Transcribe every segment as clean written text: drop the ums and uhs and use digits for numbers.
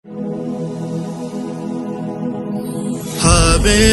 حبي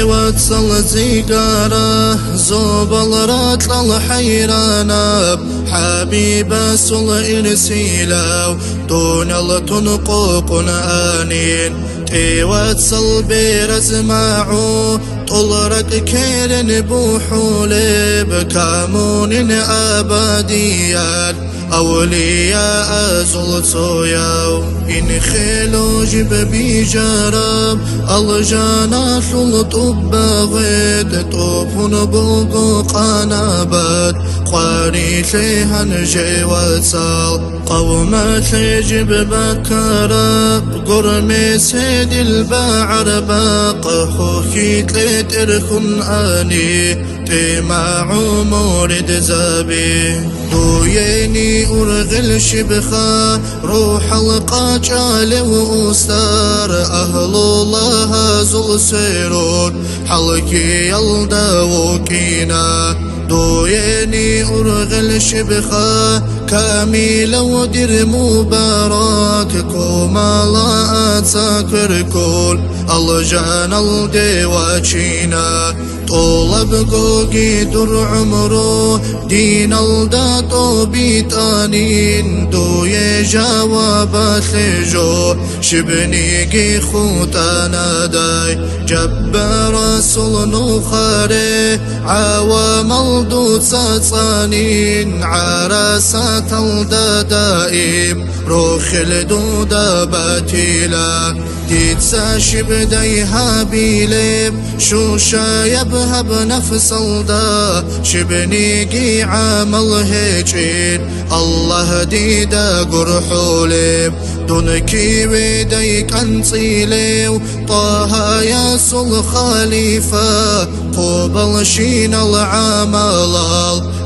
واتسل زيقارة زوبل راتل الحيرانة حبيب سل إرسيلاو دون التنقوق آنين تي واتسل بيرزماعو طلرك كيرن بوحولي بكامون أبديان أولياء زلطوياو إن خيلو جب بيجارب الجانا شلطب بغيد طوفن بوغو قنابات قواري شيهن جي وصال قوما شيجب بكرب قرمي سيد البعر باق خوشي تلت إرخن آني تماعو مورد زابي دويني أرغل شبخا روح القاجال وأستار أهل الله زل سيرون حلقي يلدوكينا دويني أرغل شبخا كامل ودر مبارك كوما لا أتسكر كل الجان الدواجينا طلب قوقي در عمرو دين الداتو بيتانين دو يجاوب خجو شبنيقي خوتانا داي جب رسول نخاري عوام الدود ساتسانين عرسات الدائم روخ الدودة باتيلا تيتسا شبديها بيلب شو شايب هب نفس الدا شبنيقي عامل هيجين الله ديدا قرحولي دونكي ويديك انصيلي طه ياسل خليفة قبل شين العمال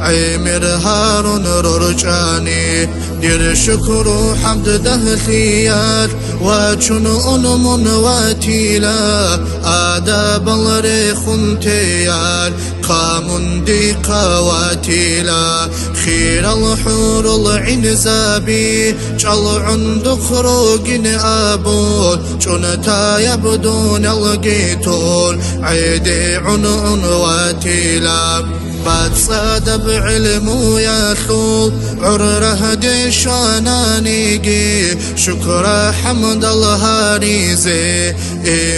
عمر هارون ررجاني دير شكر حمد دهثيات وجن أنم واتيلا آداب الريخ تيار قام دي قواتيلا خير الحور العنزابي جلع دخروق أبون جنتا يبدون القيتون عيدي عنون واتيلا بعد صاد بعلم يخول عره ديشانانيجي شكر حمد الله ريزي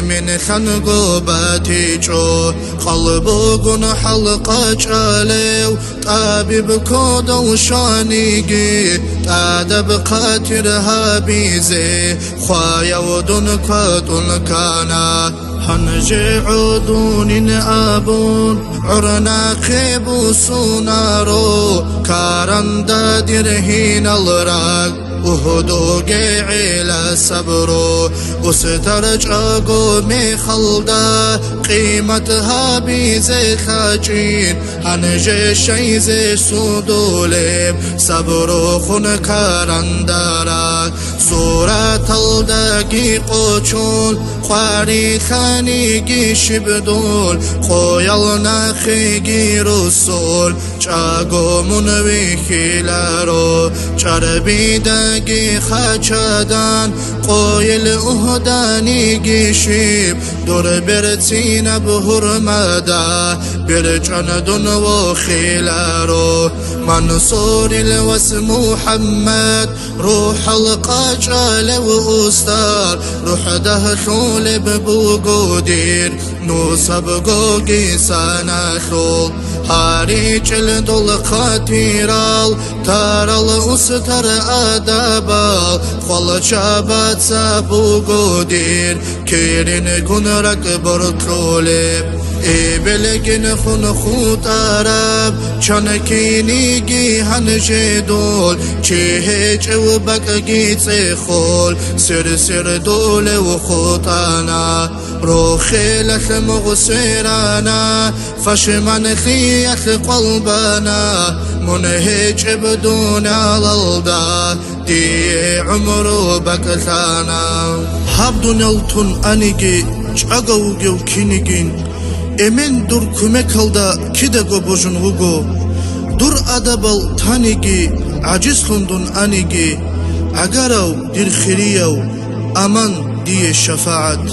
من خنقو باتيجو قلبو قن حلقة جاليو طابب كود وشانيجي تادب قاترها بيزي خوايا ودن كاتن كانا هنجي عدون أبون عرنا خيب سونارو كارندا درهين الراق وهدوغي عيلا صبرو وسترج أقومي خلدا قيمتها بيزي خاجين هنجي شي زي سودوليب صبرو خن كارندارا صورة الدقي قوچول خواري خانيگي شبدول خويلنا خيگي رسول چاگو منوي خيلارو چربي دقي خاچادان قويل اهداني شيب دور برتين بهرمدا برچن دون وخيلارو منصور الوس محمد روح القاجال وأستار روح دهشول ببوغودير نوصب قوقي ساناخول هاريج الدول خاتيرال تارال أستر آدابال خول شابات سابوغودير كيرين كنرك برطوليب إبلغن خن خوت عرب چانكينيگي هنجي دول چهج و بقگي خول سر سر دول و خوتانا روخيلك مغسرانا فشمن خيخ قلبانا منهج بدون الالدا دي عمرو بكثانا هبدون التون انيجي چاگوگو كينيگين Emen dur küme kalda kidego bojun vugo dur adabal tanigi aciz khundun anigi agarav dir khiriyav aman دي الشفاعة